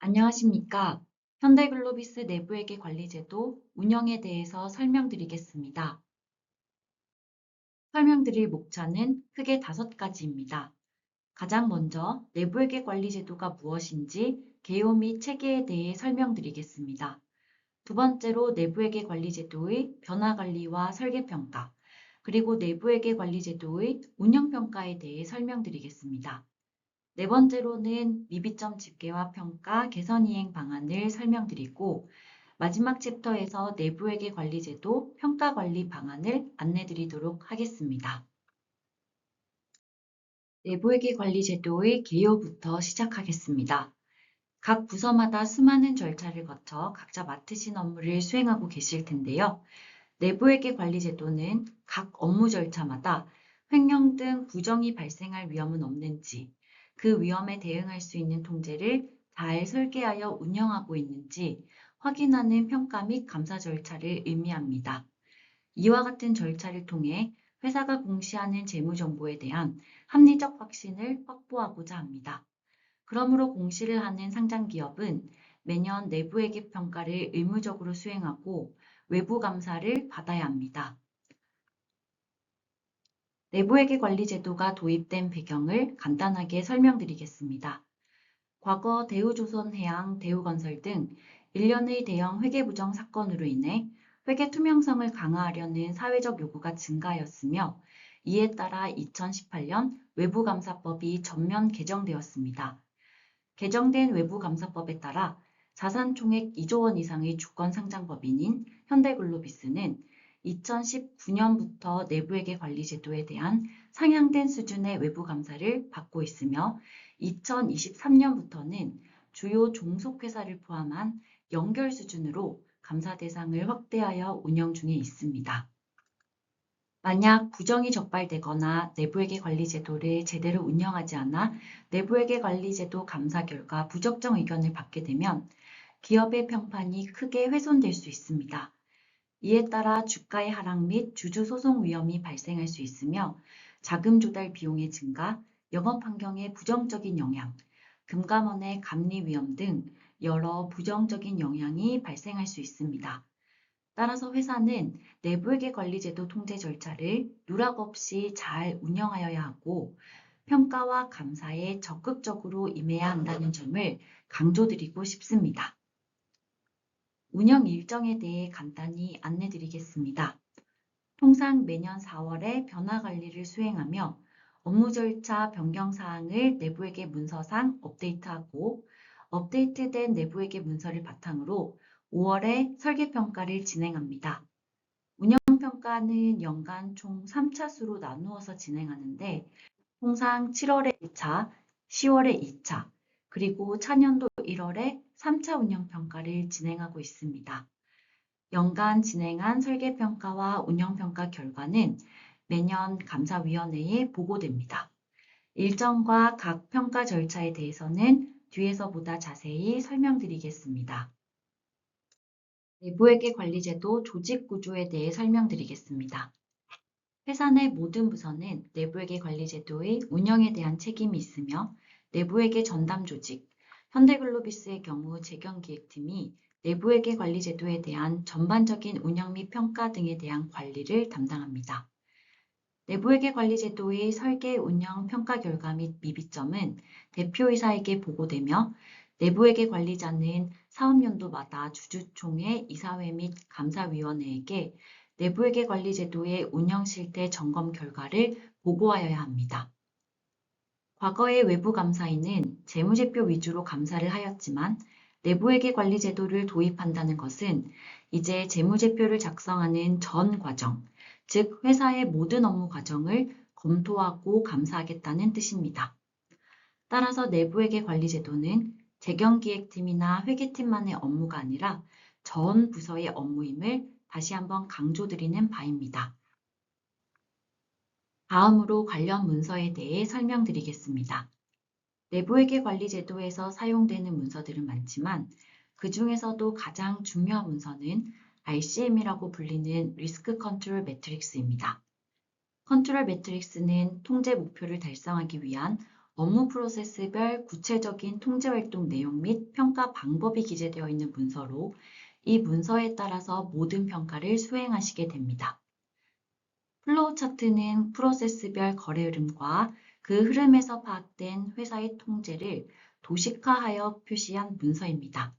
안녕하십니까. 현대글로비스 내부회계 관리제도 운영에 대해서 설명드리겠습니다. 설명드릴 목차는 크게 5가지입니다. 가장 먼저 내부회계 관리제도가 무엇인지 개요 및 체계에 대해 설명드리겠습니다. 두 번째로 내부회계 관리제도의 변화관리와 설계평가, 그리고 내부회계 관리제도의 운영평가에 대해 설명드리겠습니다. 네 번째로는 미비점 집계와 평가 개선 이행 방안을 설명드리고 마지막 챕터에서 내부회계 관리제도 평가 관리 방안을 안내드리도록 하겠습니다. 내부회계 관리제도의 개요부터 시작하겠습니다. 각 부서마다 수많은 절차를 거쳐 각자 맡으신 업무를 수행하고 계실 텐데요. 내부회계 관리제도는 각 업무 절차마다 횡령 등 부정이 발생할 위험은 없는지, 그 위험에 대응할 수 있는 통제를 잘 설계하여 운영하고 있는지 확인하는 평가 및 감사 절차를 의미합니다. 이와 같은 절차를 통해 회사가 공시하는 재무 정보에 대한 합리적 확신을 확보하고자 합니다. 그러므로 공시를 하는 상장 기업은 매년 내부회계 평가를 의무적으로 수행하고 외부 감사를 받아야 합니다. 내부회계 관리 제도가 도입된 배경을 간단하게 설명드리겠습니다. 과거 대우조선해양, 대우건설 등 일련의 대형 회계부정 사건으로 인해 회계 투명성을 강화하려는 사회적 요구가 증가하였으며 이에 따라 2018년 외부감사법이 전면 개정되었습니다. 개정된 외부감사법에 따라 자산 총액 2조 원 이상의 주권상장법인인 현대글로비스는 2019년부터 내부회계 관리 제도에 대한 상향된 수준의 외부감사를 받고 있으며 2023년부터는 주요 종속회사를 포함한 연결 수준으로 감사 대상을 확대하여 운영 중에 있습니다. 만약 부정이 적발되거나 내부회계 관리 제도를 제대로 운영하지 않아 내부회계 관리 제도 감사 결과 부적정 의견을 받게 되면 기업의 평판이 크게 훼손될 수 있습니다. 이에 따라 주가의 하락 및 주주 소송 위험이 발생할 수 있으며 자금 조달 비용의 증가, 영업 환경의 부정적인 영향, 금감원의 감리 위험 등 여러 부정적인 영향이 발생할 수 있습니다. 따라서 회사는 내부회계 관리제도 통제 절차를 누락 없이 잘 운영하여야 하고 평가와 감사에 적극적으로 임해야 한다는 점을 강조드리고 싶습니다. 운영 일정에 대해 간단히 안내드리겠습니다. 통상 매년 4월에 변화 관리를 수행하며 업무 절차 변경 사항을 내부회계 문서상 업데이트하고 업데이트된 내부회계 문서를 바탕으로 5월에 설계평가를 진행합니다. 운영평가는 연간 총 3차수로 나누어서 진행하는데 통상 7월에 1차, 10월에 2차, 그리고 차년도 1월에 3차 운영평가를 진행하고 있습니다. 연간 진행한 설계평가와 운영평가 결과는 매년 감사위원회에 보고됩니다. 일정과 각 평가 절차에 대해서는 뒤에서 보다 자세히 설명드리겠습니다. 내부회계 관리제도 조직 구조에 대해 설명드리겠습니다. 회사 내 모든 부서는 내부회계 관리제도의 운영에 대한 책임이 있으며 내부회계 전담 조직, 현대글로비스의 경우 재경기획팀이 내부회계 관리제도에 대한 전반적인 운영 및 평가 등에 대한 관리를 담당합니다. 내부회계 관리제도의 설계, 운영, 평가 결과 및 미비점은 대표이사에게 보고되며 내부회계 관리자는 사업연도마다 주주총회, 이사회 및 감사위원회에게 내부회계 관리제도의 운영 실태 점검 결과를 보고하여야 합니다. 과거의 외부 감사인은 재무제표 위주로 감사를 하였지만 내부회계 관리 제도를 도입한다는 것은 이제 재무제표를 작성하는 전 과정, 즉 회사의 모든 업무 과정을 검토하고 감사하겠다는 뜻입니다. 따라서 내부회계 관리 제도는 재경기획팀이나 회계팀만의 업무가 아니라 전 부서의 업무임을 다시 한번 강조드리는 바입니다. 다음으로 관련 문서에 대해 설명드리겠습니다. 내부회계 관리 제도에서 사용되는 문서들은 많지만 그 중에서도 가장 중요한 문서는 RCM이라고 불리는 리스크 컨트롤 매트릭스입니다. 컨트롤 매트릭스는 통제 목표를 달성하기 위한 업무 프로세스별 구체적인 통제활동 내용 및 평가 방법이 기재되어 있는 문서로 이 문서에 따라서 모든 평가를 수행하시게 됩니다. 플로우 차트는 프로세스별 거래 흐름과 그 흐름에서 파악된 회사의 통제를 도식화하여 표시한 문서입니다.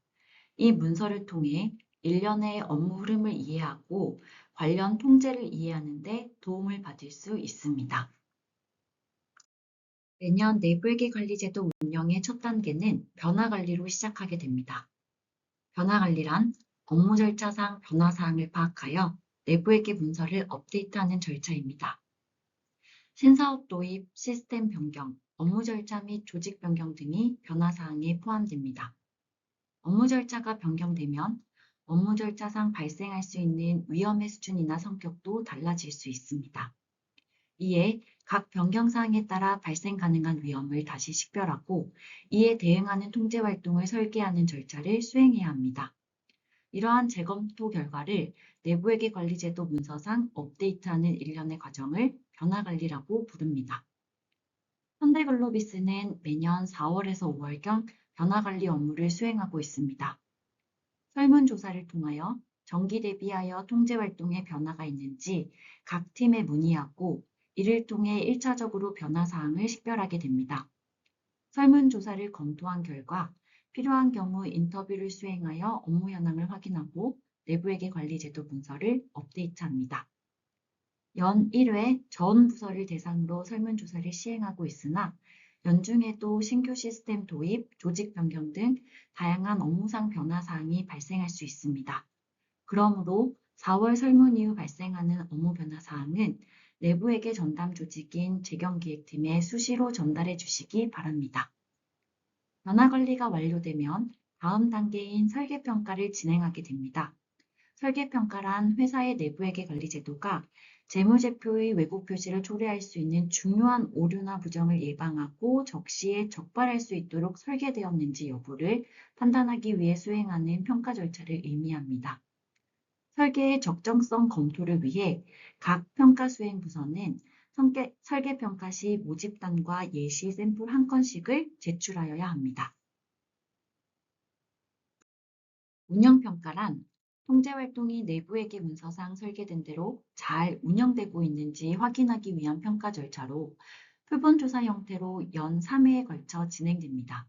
이 문서를 통해 일련의 업무 흐름을 이해하고 관련 통제를 이해하는 데 도움을 받을 수 있습니다. 매년 내부회계 관리제도 운영의 첫 단계는 변화 관리로 시작하게 됩니다. 변화 관리란 업무 절차상 변화 사항을 파악하여 내부회계 문서를 업데이트하는 절차입니다. 신사업 도입, 시스템 변경, 업무 절차 및 조직 변경 등이 변화 사항에 포함됩니다. 업무 절차가 변경되면 업무 절차상 발생할 수 있는 위험의 수준이나 성격도 달라질 수 있습니다. 이에 각 변경 사항에 따라 발생 가능한 위험을 다시 식별하고 이에 대응하는 통제 활동을 설계하는 절차를 수행해야 합니다. 이러한 재검토 결과를 내부회계 관리제도 문서상 업데이트하는 일련의 과정을 변화관리라고 부릅니다. 현대글로비스는 매년 4월에서 5월경 변화관리 업무를 수행하고 있습니다. 설문조사를 통하여 정기 대비하여 통제활동에 변화가 있는지 각 팀에 문의하고 이를 통해 1차적으로 변화사항을 식별하게 됩니다. 설문조사를 검토한 결과 필요한 경우 인터뷰를 수행하여 업무 현황을 확인하고 내부회계 관리제도 문서를 업데이트합니다. 연 1회 전 부서를 대상으로 설문조사를 시행하고 있으나 연중에도 신규 시스템 도입, 조직 변경 등 다양한 업무상 변화 사항이 발생할 수 있습니다. 그러므로 4월 설문 이후 발생하는 업무 변화 사항은 내부회계 전담 조직인 재경기획팀에 수시로 전달해 주시기 바랍니다. 변화 관리가 완료되면 다음 단계인 설계평가를 진행하게 됩니다. 설계평가란 회사의 내부회계 관리 제도가 재무제표의 왜곡 표시를 초래할 수 있는 중요한 오류나 부정을 예방하고 적시에 적발할 수 있도록 설계되었는지 여부를 판단하기 위해 수행하는 평가 절차를 의미합니다. 설계의 적정성 검토를 위해 각 평가 수행 부서는 설계평가 시 모집단과 예시 샘플 한 건씩을 제출하여야 합니다. 운영평가란 통제활동이 내부회계 문서상 설계된 대로 잘 운영되고 있는지 확인하기 위한 평가 절차로 표본조사 형태로 연 3회에 걸쳐 진행됩니다.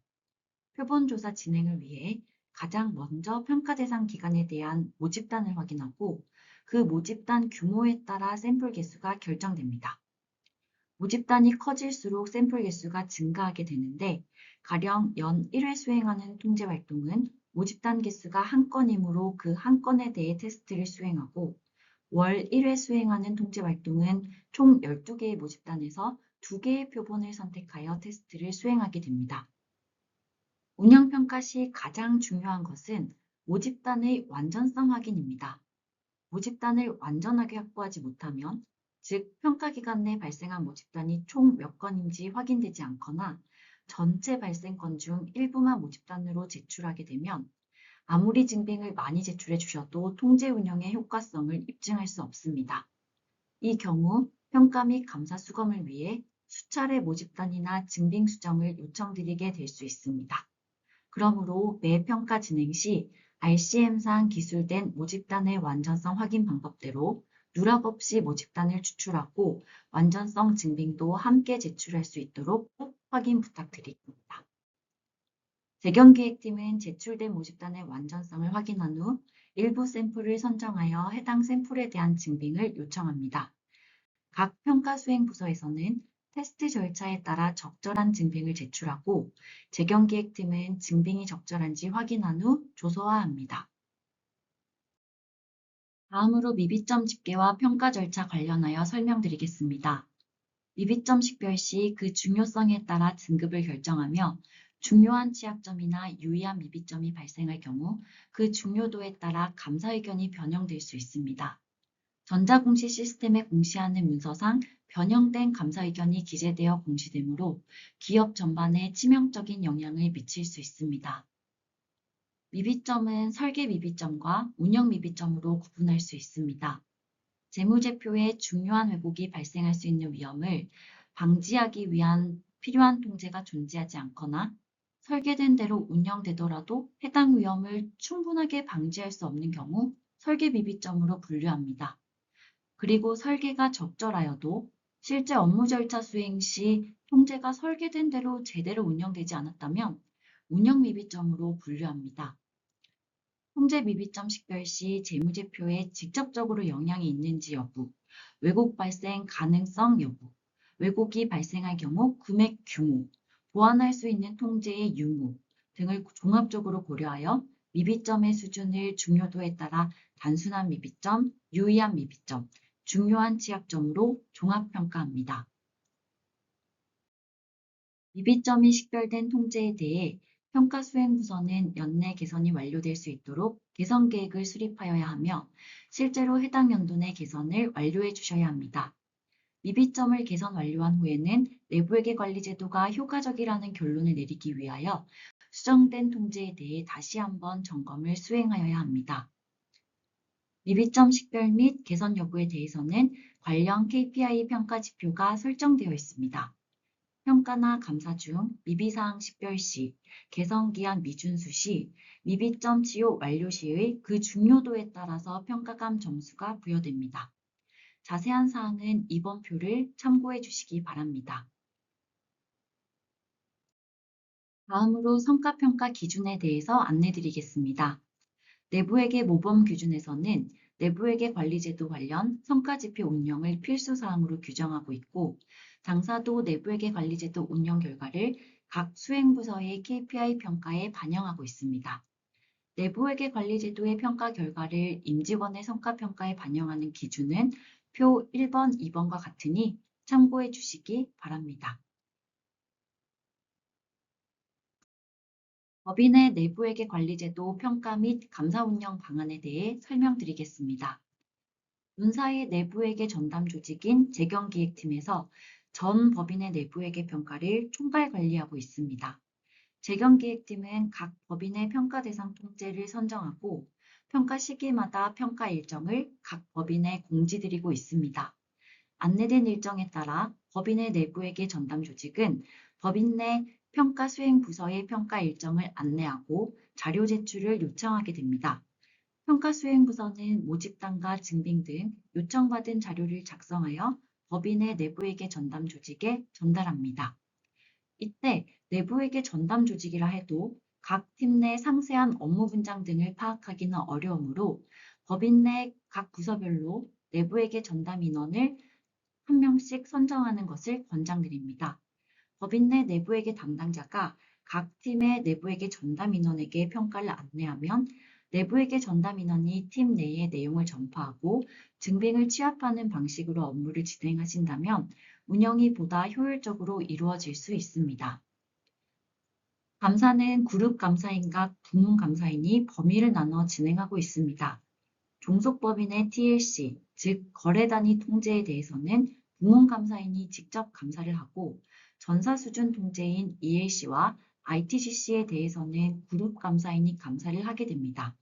표본조사 진행을 위해 가장 먼저 평가 대상 기관에 대한 모집단을 확인하고 그 모집단 규모에 따라 샘플 개수가 결정됩니다. 모집단이 커질수록 샘플 개수가 증가하게 되는데 가령 연 1회 수행하는 통제활동은 모집단 개수가 한 건이므로 그 한 건에 대해 테스트를 수행하고 월 1회 수행하는 통제활동은 총 12개의 모집단에서 2개의 표본을 선택하여 테스트를 수행하게 됩니다. 운영평가 시 가장 중요한 것은 모집단의 완전성 확인입니다. 모집단을 완전하게 확보하지 못하면 즉 평가 기간 내 발생한 모집단이 총 몇 건인지 확인되지 않거나 전체 발생 건 중 일부만 모집단으로 제출하게 되면 아무리 증빙을 많이 제출해 주셔도 통제 운영의 효과성을 입증할 수 없습니다. 이 경우 평가 및 감사 수검을 위해 수차례 모집단이나 증빙 수정을 요청드리게 될 수 있습니다. 그러므로 매 평가 진행 시 RCM상 기술된 모집단의 완전성 확인 방법대로 누락 없이 모집단을 추출하고 완전성 증빙도 함께 제출할 수 있도록 꼭 확인 부탁드립니다. 재경기획팀은 제출된 모집단의 완전성을 확인한 후 일부 샘플을 선정하여 해당 샘플에 대한 증빙을 요청합니다. 각 평가 수행 부서에서는 테스트 절차에 따라 적절한 증빙을 제출하고 재경기획팀은 증빙이 적절한지 확인한 후 조서화합니다. 다음으로 미비점 집계와 평가 절차 관련하여 설명드리겠습니다. 미비점 식별 시 그 중요성에 따라 등급을 결정하며 중요한 취약점이나 유의한 미비점이 발생할 경우 그 중요도에 따라 감사 의견이 변형될 수 있습니다. 전자공시 시스템에 공시하는 문서상 변형된 감사 의견이 기재되어 공시되므로 기업 전반에 치명적인 영향을 미칠 수 있습니다. 미비점은 설계 미비점과 운영 미비점으로 구분할 수 있습니다. 재무제표에 중요한 왜곡이 발생할 수 있는 위험을 방지하기 위한 필요한 통제가 존재하지 않거나 설계된 대로 운영되더라도 해당 위험을 충분하게 방지할 수 없는 경우 설계 미비점으로 분류합니다. 그리고 설계가 적절하여도 실제 업무 절차 수행 시 통제가 설계된 대로 제대로 운영되지 않았다면 운영 미비점으로 분류합니다. 통제 미비점 식별 시 재무제표에 직접적으로 영향이 있는지 여부, 왜곡 발생 가능성 여부, 왜곡이 발생할 경우 금액 규모, 보완할 수 있는 통제의 유무 등을 종합적으로 고려하여 미비점의 수준을 중요도에 따라 단순한 미비점, 유의한 미비점, 중요한 취약점으로 종합평가합니다. 미비점이 식별된 통제에 대해 평가수행부서는 연내 개선이 완료될 수 있도록 개선 계획을 수립하여야 하며 실제로 해당 연도 내 개선을 완료해 주셔야 합니다. 미비점을 개선 완료한 후에는 내부회계 관리 제도가 효과적이라는 결론을 내리기 위하여 수정된 통제에 대해 다시 한번 점검을 수행하여야 합니다. 미비점 식별 및 개선 여부에 대해서는 관련 KPI 평가 지표가 설정되어 있습니다. 평가나 감사 중 미비사항 식별 시, 개선기한 미준수 시, 미비점 치유 완료 시의 그 중요도에 따라서 평가감 점수가 부여됩니다. 자세한 사항은 이번 표를 참고해 주시기 바랍니다. 다음으로 성과평가 기준에 대해서 안내드리겠습니다. 내부회계 모범 기준에서는 내부회계 관리제도 관련 성과지표 운영을 필수사항으로 규정하고 있고 당사도 내부회계 관리제도 운영 결과를 각 수행부서의 KPI 평가에 반영하고 있습니다. 내부회계 관리제도의 평가 결과를 임직원의 성과평가에 반영하는 기준은 표 1번, 2번과 같으니 참고해 주시기 바랍니다. 법인의 내부회계 관리제도 평가 및 감사 운영 방안에 대해 설명드리겠습니다. 문사의 내부회계 전담 조직인 재경기획팀에서 전 법인의 내부회계 평가를 총괄 관리하고 있습니다. 재경기획팀은 각 법인의 평가 대상 통제를 선정하고 평가 시기마다 평가 일정을 각 법인에 공지드리고 있습니다. 안내된 일정에 따라 법인의 내부회계 전담 조직은 법인 내 평가 수행 부서의 평가 일정을 안내하고 자료 제출을 요청하게 됩니다. 평가 수행 부서는 모집단과 증빙 등 요청받은 자료를 작성하여 법인의 내부회계 전담 조직에 전달합니다. 이때 내부회계 전담 조직이라 해도 각 팀 내 상세한 업무 분장 등을 파악하기는 어려우므로 법인 내 각 부서별로 내부회계 전담 인원을 한 명씩 선정하는 것을 권장드립니다. 법인 내 내부회계 담당자가 각 팀의 내부회계 전담 인원에게 평가를 안내하면 내부회계 전담 인원이 팀 내의 내용을 전파하고 증빙을 취합하는 방식으로 업무를 진행하신다면 운영이 보다 효율적으로 이루어질 수 있습니다. 감사는 그룹 감사인과 부문 감사인이 범위를 나눠 진행하고 있습니다. 종속법인의 TLC, 즉 거래단위 통제에 대해서는 부문 감사인이 직접 감사를 하고 전사 수준 통제인 ELC와 ITCC에 대해서는 그룹 감사인이 감사를 하게 됩니다.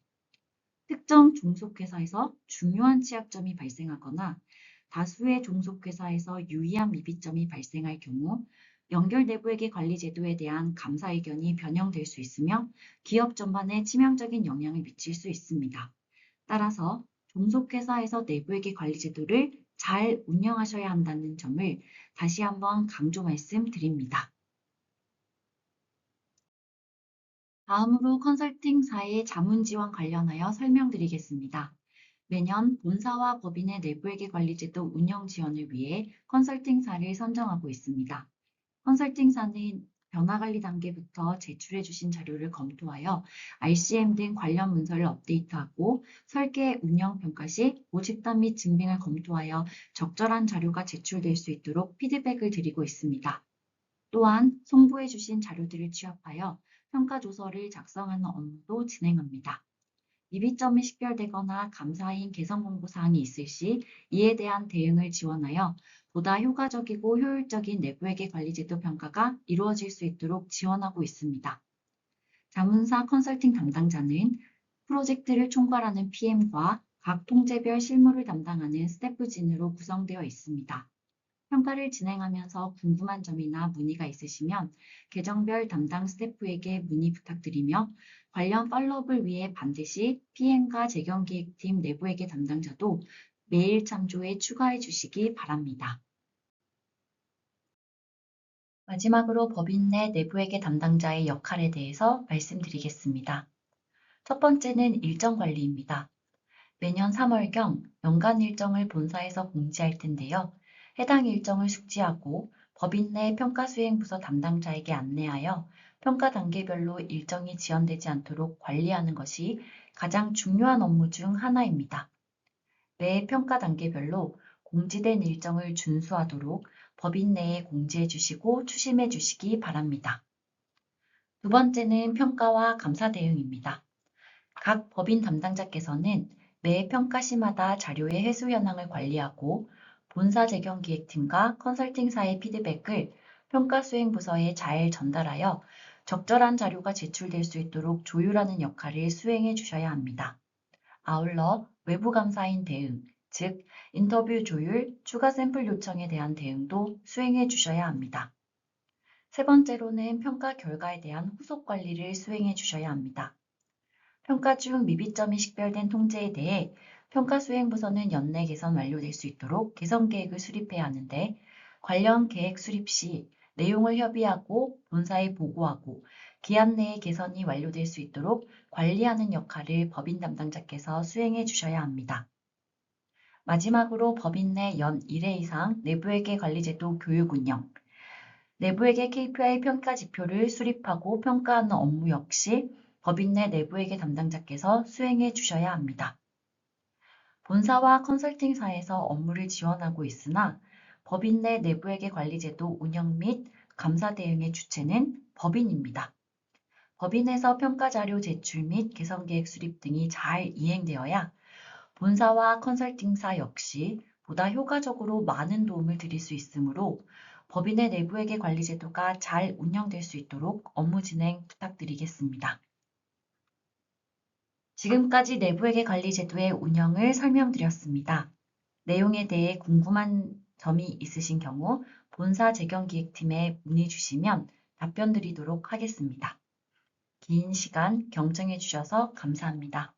특정 종속회사에서 중요한 취약점이 발생하거나 다수의 종속회사에서 유의한 미비점이 발생할 경우 연결 내부회계 관리 제도에 대한 감사 의견이 변형될 수 있으며 기업 전반에 치명적인 영향을 미칠 수 있습니다. 따라서 종속회사에서 내부회계 관리 제도를 잘 운영하셔야 한다는 점을 다시 한번 강조 말씀드립니다. 다음으로 컨설팅사의 자문 지원 관련하여 설명드리겠습니다. 매년 본사와 법인의 내부회계 관리 제도 운영 지원을 위해 컨설팅사를 선정하고 있습니다. 컨설팅사는 변화관리 단계부터 제출해 주신 자료를 검토하여 RCM 등 관련 문서를 업데이트하고 설계 운영 평가 시 모집단 및 증빙을 검토하여 적절한 자료가 제출될 수 있도록 피드백을 드리고 있습니다. 또한 송부해 주신 자료들을 취합하여 평가조서를 작성하는 업무도 진행합니다. 미비점이 식별되거나 감사인 개선 공고 사항이 있을 시 이에 대한 대응을 지원하여 보다 효과적이고 효율적인 내부회계 관리제도 평가가 이루어질 수 있도록 지원하고 있습니다. 자문사 컨설팅 담당자는 프로젝트를 총괄하는 PM과 각 통제별 실무를 담당하는 스태프진으로 구성되어 있습니다. 평가를 진행하면서 궁금한 점이나 문의가 있으시면 계정별 담당 스태프에게 문의 부탁드리며 관련 팔로업을 위해 반드시 PM과 재경기획팀 내부회계 담당자도 메일 참조에 추가해 주시기 바랍니다. 마지막으로 법인 내 내부회계 담당자의 역할에 대해서 말씀드리겠습니다. 첫 번째는 일정 관리입니다. 매년 3월경 연간 일정을 본사에서 공지할 텐데요. 해당 일정을 숙지하고 법인 내 평가수행부서 담당자에게 안내하여 평가 단계별로 일정이 지연되지 않도록 관리하는 것이 가장 중요한 업무 중 하나입니다. 매 평가 단계별로 공지된 일정을 준수하도록 법인 내에 공지해 주시고 추심해 주시기 바랍니다. 두 번째는 평가와 감사 대응입니다. 각 법인 담당자께서는 매 평가 시마다 자료의 회수 현황을 관리하고 본사 재경기획팀과 컨설팅사의 피드백을 평가수행부서에 잘 전달하여 적절한 자료가 제출될 수 있도록 조율하는 역할을 수행해 주셔야 합니다. 아울러 외부 감사인 대응, 즉 인터뷰 조율, 추가 샘플 요청에 대한 대응도 수행해 주셔야 합니다. 세 번째로는 평가 결과에 대한 후속 관리를 수행해 주셔야 합니다. 평가 중 미비점이 식별된 통제에 대해 평가수행부서는 연내 개선 완료될 수 있도록 개선 계획을 수립해야 하는데 관련 계획 수립 시 내용을 협의하고 본사에 보고하고 기한 내에 개선이 완료될 수 있도록 관리하는 역할을 법인 담당자께서 수행해 주셔야 합니다. 마지막으로 법인 내 연 1회 이상 내부회계 관리제도 교육 운영, 내부회계 KPI 평가 지표를 수립하고 평가하는 업무 역시 법인 내 내부회계 담당자께서 수행해 주셔야 합니다. 본사와 컨설팅사에서 업무를 지원하고 있으나 법인 내 내부회계 관리제도 운영 및 감사 대응의 주체는 법인입니다. 법인에서 평가자료 제출 및 개선계획 수립 등이 잘 이행되어야 본사와 컨설팅사 역시 보다 효과적으로 많은 도움을 드릴 수 있으므로 법인의 내부회계 관리제도가 잘 운영될 수 있도록 업무 진행 부탁드리겠습니다. 지금까지 내부회계 관리제도의 운영을 설명드렸습니다. 내용에 대해 궁금한 점이 있으신 경우 본사 재경기획팀에 문의 주시면 답변 드리도록 하겠습니다. 긴 시간 경청해 주셔서 감사합니다.